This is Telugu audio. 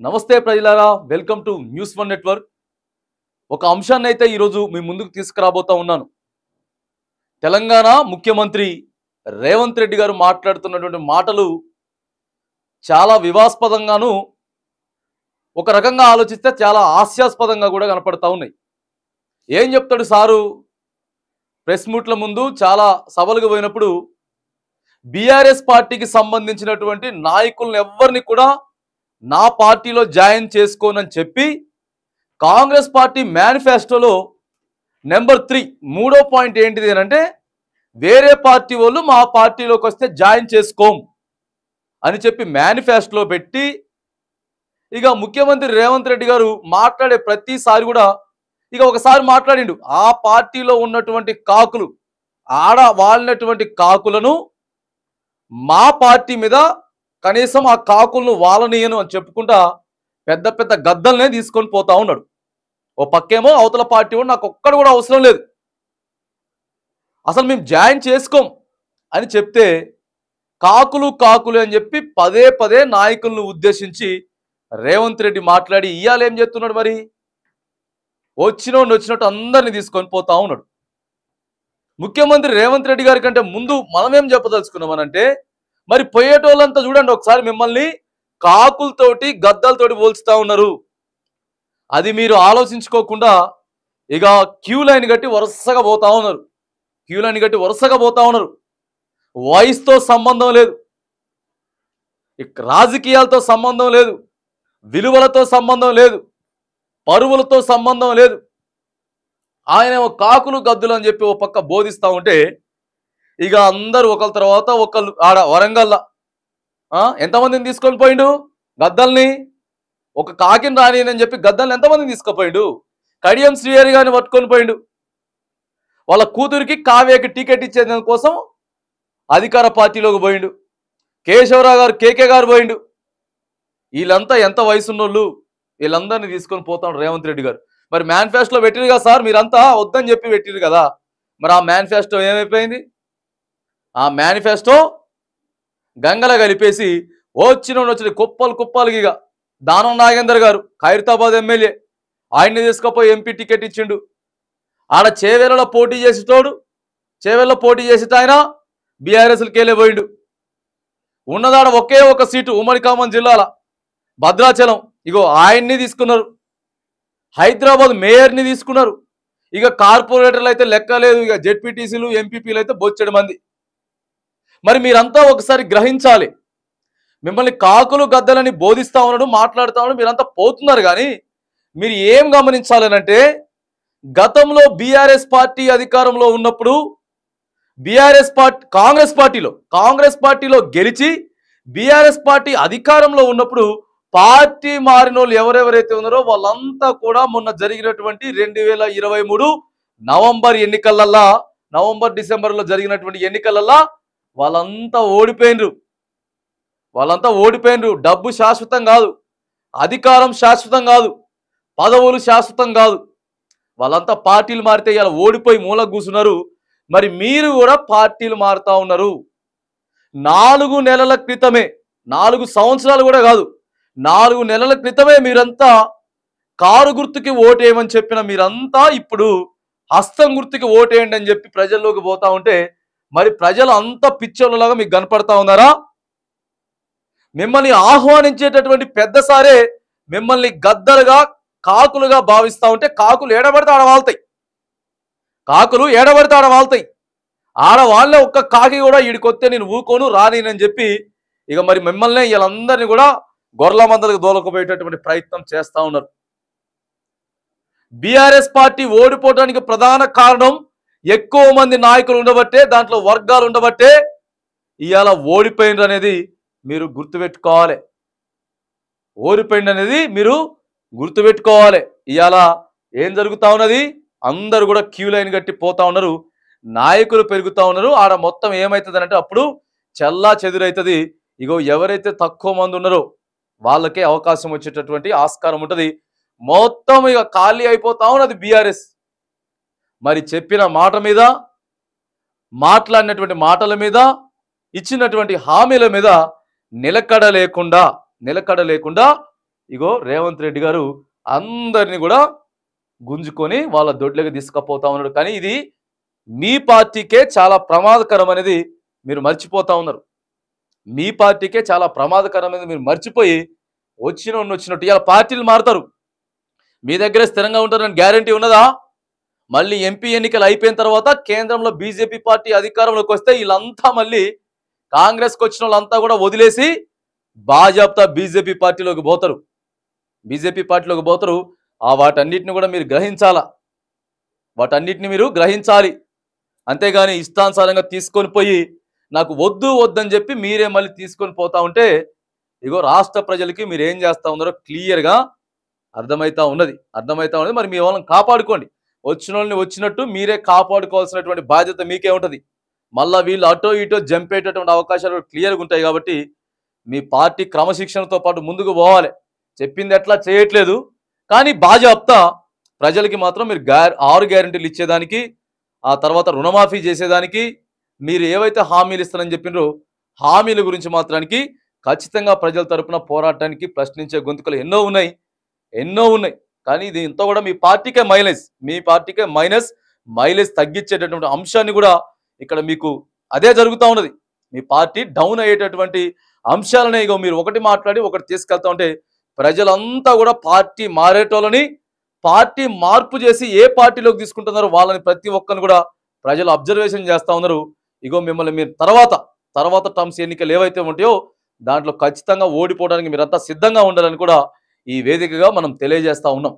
నమస్తే ప్రజలారా, welcome to news one network. ఒక అంశాన్ని అయితే ఈరోజు మీ ముందుకు తీసుకురాబోతా ఉన్నాను. తెలంగాణ ముఖ్యమంత్రి రేవంత్ రెడ్డి గారు మాట్లాడుతున్నటువంటి మాటలు చాలా వివాదాస్పదంగాను, ఒక రకంగా ఆలోచిస్తే చాలా హాస్యాస్పదంగా కూడా కనపడతా ఉన్నాయి. ఏం చెప్తాడు సారు? ప్రెస్ మీట్ల ముందు చాలా సభలకు పోయినప్పుడు బీఆర్ఎస్ పార్టీకి సంబంధించినటువంటి నాయకులను ఎవరిని కూడా నా పార్టీలో జాయిన్ చేసుకోనని చెప్పి కాంగ్రెస్ పార్టీ మేనిఫెస్టోలో నెంబర్ 3 మూడో పాయింట్ ఏంటిది అంటే, వేరే పార్టీ వాళ్ళు మా పార్టీలోకి వస్తే జాయిన్ చేసుకోం అని చెప్పి మేనిఫెస్టోలో పెట్టి, ఇక ముఖ్యమంత్రి రేవంత్ రెడ్డి గారు మాట్లాడే ప్రతిసారి కూడా ఇక ఒకసారి మాట్లాడిండు. ఆ పార్టీలో ఉన్నటువంటి కాకులు, ఆడ వాలినటువంటి కాకులను మా పార్టీ మీద కనీసం ఆ కాకులను వాలనీయను అని చెప్పుకుంటా పెద్ద పెద్ద గద్దల్నే తీసుకొని పోతా ఉన్నాడు. ఓ పక్కేమో అవతల పార్టీ వాడు నాకు ఒక్కడు కూడా అవసరం లేదు, అసలు మేము జాయిన్ చేసుకోం అని చెప్తే, కాకులు కాకులు అని చెప్పి పదే పదే నాయకులను ఉద్దేశించి రేవంత్ రెడ్డి మాట్లాడి ఇవాళ ఏం చేస్తున్నాడు? మరి వచ్చినట్టు అందరిని తీసుకొని పోతా ఉన్నాడు. ముఖ్యమంత్రి రేవంత్ రెడ్డి గారి కంటే ముందు మనమేం చెప్పదలుచుకున్నామనంటే, మరి పోయేటోళ్ళంతా చూడండి ఒకసారి మిమ్మల్ని కాకులతోటి గద్దలతోటి పోల్చుతా ఉన్నారు. అది మీరు ఆలోచించుకోకుండా ఇక క్యూ లైన్ కట్టి వరుసగా పోతా ఉన్నారు. క్యూ లైన్ కట్టి వరుసగా పోతా ఉన్నారు. వయసుతో సంబంధం లేదు, రాజకీయాలతో సంబంధం లేదు, విలువలతో సంబంధం లేదు, పరువులతో సంబంధం లేదు. ఆయన కాకులు గద్దులు అని చెప్పి ఓ పక్క బోధిస్తూ ఉంటే, ఇక అందరూ ఒకళ్ళ తర్వాత ఒకళ్ళు ఆడ వరంగల్లా ఎంతమందిని తీసుకొని పోయిండు గద్దల్ని? ఒక కాకిని రానియని చెప్పి గద్దల్ని ఎంతమందిని తీసుకుపోయిండు? కడియం శ్రీహరి గారిని పట్టుకొని పోయిండు. వాళ్ళ కూతురికి కావ్యకి టికెట్ ఇచ్చేందు కోసం అధికార పార్టీలోకి పోయిండు. కేశవరావు గారు, కేకే గారు పోయిండు. వీళ్ళంతా ఎంత వయసున్నోళ్ళు? వీళ్ళందరినీ తీసుకొని పోతాడు రేవంత్ రెడ్డి గారు. మరి మేనిఫెస్టోలో పెట్టిరు కదా సార్, మీరంతా వద్దని చెప్పి పెట్టిరు కదా, మరి ఆ మేనిఫెస్టో ఏమైపోయింది? ఆ మేనిఫెస్టో గంగల కలిపేసి వచ్చిన కుప్పలు కుప్పలకి ఇక దానం నాగేందర్ గారు ఖైరతాబాద్ ఎమ్మెల్యే, ఆయన్ని తీసుకుపోయి ఎంపీ టికెట్ ఇచ్చిండు. ఆడ చేవెళ్ళలో పోటీ చేసేటోడు, చేవెళ్ళలో పోటీ చేసేట ఆయన బీఆర్ఎస్కి వెళ్ళే పోయిండు. ఉన్నదాడ ఒకే ఒక సీటు ఉమ్మడి ఖమ్మం జిల్లాల భద్రాచలం, ఇగో ఆయన్ని తీసుకున్నారు. హైదరాబాద్ మేయర్ని తీసుకున్నారు. ఇక కార్పొరేటర్లు అయితే లెక్కలేదు, ఇక జెడ్పీటీసీలు ఎంపీపీలు అయితే బొచ్చెడు మంది. మరి మీరంతా ఒకసారి గ్రహించాలి, మిమ్మల్ని కాకులు గద్దలని బోధిస్తా ఉన్నాడు, మాట్లాడుతా ఉన్నాడు, మీరంతా పోతున్నారు. కానీ మీరు ఏం గమనించాలనంటే, గతంలో బీఆర్ఎస్ పార్టీ అధికారంలో ఉన్నప్పుడు బీఆర్ఎస్ పార్టీ కాంగ్రెస్ పార్టీలో గెలిచి బీఆర్ఎస్ పార్టీ అధికారంలో ఉన్నప్పుడు పార్టీ మారిన వాళ్ళు ఎవరెవరైతే ఉన్నారో వాళ్ళంతా కూడా మొన్న జరిగినటువంటి 2023 నవంబర్ డిసెంబర్లో జరిగినటువంటి ఎన్నికలల్లా వాళ్ళంతా ఓడిపోయినరు. డబ్బు శాశ్వతం కాదు, అధికారం శాశ్వతం కాదు, పదవులు శాశ్వతం కాదు. వాళ్ళంతా పార్టీలు మారితే ఇలా ఓడిపోయి మూలకు కూర్చున్నారు. మరి మీరు కూడా పార్టీలు మారుతా ఉన్నారు. 4 నెలల క్రితమే, 4 సంవత్సరాలు కూడా కాదు, 4 నెలల క్రితమే మీరంతా కారు గుర్తుకి ఓటేయమని చెప్పిన మీరంతా ఇప్పుడు హస్తం గుర్తుకి ఓటేయండి అని చెప్పి ప్రజల్లోకి పోతా ఉంటే, మరి ప్రజలు అంత పిచ్చోళ్ళలాగా మీకు కనపడతా ఉన్నారా? మిమ్మల్ని ఆహ్వానించేటటువంటి పెద్దసారే మిమ్మల్ని గద్దలుగా, కాకులుగా భావిస్తూ ఉంటే, కాకులు ఏడబడితే ఆడ వాళ్తాయి. ఆడవాళ్ళే ఒక్క కాకి కూడా ఈడికొస్తే నేను ఊకోను రానినని చెప్పి ఇక మరి మిమ్మల్ని వీళ్ళందరినీ కూడా గొర్రెల మందలకు దోలకపోయేటటువంటి ప్రయత్నం చేస్తూ ఉన్నారు. బీఆర్ఎస్ పార్టీ ఓడిపోవడానికి ప్రధాన కారణం ఎక్కువ మంది నాయకులు ఉండబట్టే, దాంట్లో వర్గాలు ఉండబట్టే ఇవాళ ఓడిపోయింది అనేది మీరు గుర్తుపెట్టుకోవాలి. ఇవాళ ఏం జరుగుతూ ఉన్నది? అందరూ కూడా క్యూ లైన్ కట్టి పోతా ఉన్నారు, నాయకులు పెరుగుతూ ఉన్నారు. ఆడ మొత్తం ఏమవుతుంది అంటే అప్పుడు చల్లా చెదురైతుంది. ఇగో ఎవరైతే తక్కువ మంది ఉన్నారో వాళ్ళకే అవకాశం వచ్చేటటువంటి ఆస్కారం ఉంటుంది. మొత్తం ఇక ఖాళీ అయిపోతా ఉన్నది బీఆర్ఎస్. మరి చెప్పిన మాట మీద, మాట్లాడినటువంటి మాటల మీద, ఇచ్చినటువంటి హామీల మీద నిలకడ లేకుండా ఇగో రేవంత్ రెడ్డి గారు అందరిని కూడా గుంజుకొని వాళ్ళ దొడ్లోకి తీసుకుపోతా ఉన్నాడు. కానీ ఇది మీ పార్టీకే చాలా ప్రమాదకరం అనేది మీరు మర్చిపోతా ఉన్నారు. మీ పార్టీకే చాలా ప్రమాదకరం అనేది మీరు మర్చిపోయి వచ్చినట్టు ఇలా పార్టీలు మారుతారు. మీ దగ్గరే స్థిరంగా ఉంటారని గ్యారంటీ ఉన్నదా? మళ్ళీ ఎంపీ ఎన్నికలు అయిపోయిన తర్వాత కేంద్రంలో బీజేపీ పార్టీ అధికారంలోకి వస్తే వీళ్ళంతా మళ్ళీ కాంగ్రెస్కి వచ్చిన వాళ్ళంతా కూడా వదిలేసి భాజపా బీజేపీ పార్టీలోకి పోతారు. వాటన్నిటిని కూడా మీరు గ్రహించాలా. వాటన్నిటిని మీరు గ్రహించాలి. అంతేగాని ఇష్టానుసారంగా తీసుకొని పోయి నాకు వద్దని చెప్పి మీరే మళ్ళీ తీసుకొని పోతా ఉంటే ఇగో రాష్ట్ర ప్రజలకి మీరు ఏం చేస్తా ఉన్నారో క్లియర్గా అర్థమవుతా ఉన్నది. మరి మీ వాళ్ళని కాపాడుకోండి. వచ్చిన వాళ్ళని వచ్చినట్టు మీరే కాపాడుకోవాల్సినటువంటి బాధ్యత మీకే ఉంటుంది. మళ్ళీ వీళ్ళు అటో ఇటో జంపేటటువంటి అవకాశాలు క్లియర్గా ఉంటాయి. కాబట్టి మీ పార్టీ క్రమశిక్షణతో పాటు ముందుకు పోవాలి. చెప్పింది ఎట్లా చేయట్లేదు. కానీ భాజపా ప్రజలకి మాత్రం మీరు 6 గ్యారెంటీలు ఇచ్చేదానికి, ఆ తర్వాత రుణమాఫీ చేసేదానికి, మీరు ఏవైతే హామీలు ఇస్తారని చెప్పినారో హామీల గురించి మాత్రానికి ఖచ్చితంగా ప్రజల తరపున పోరాటానికి ప్రశ్నించే గొంతుకలు ఎన్నో ఉన్నాయి. కానీ ఇది ఇంత కూడా మీ పార్టీకే మైలేజ్ తగ్గించేటటువంటి అంశాన్ని కూడా ఇక్కడ మీకు అదే జరుగుతూ ఉన్నది. మీ పార్టీ డౌన్ అయ్యేటటువంటి అంశాలనే ఇగో మీరు ఒకటి మాట్లాడి ఒకటి తీసుకెళ్తా ఉంటే ప్రజలంతా కూడా పార్టీ మారేటోళ్ళని, పార్టీ మార్పు చేసి ఏ పార్టీలోకి తీసుకుంటున్నారో వాళ్ళని ప్రతి ఒక్కరిని కూడా ప్రజలు అబ్జర్వేషన్ చేస్తూ ఉన్నారు. ఇగో మిమ్మల్ని మీరు తర్వాత టర్మ్స్ ఎన్నికలు ఏవైతే ఉంటాయో దాంట్లో ఖచ్చితంగా ఓడిపోవడానికి మీరంతా సిద్ధంగా ఉండాలని కూడా ఈ వేదికగా మనం తెలియజేస్తా ఉన్నాం.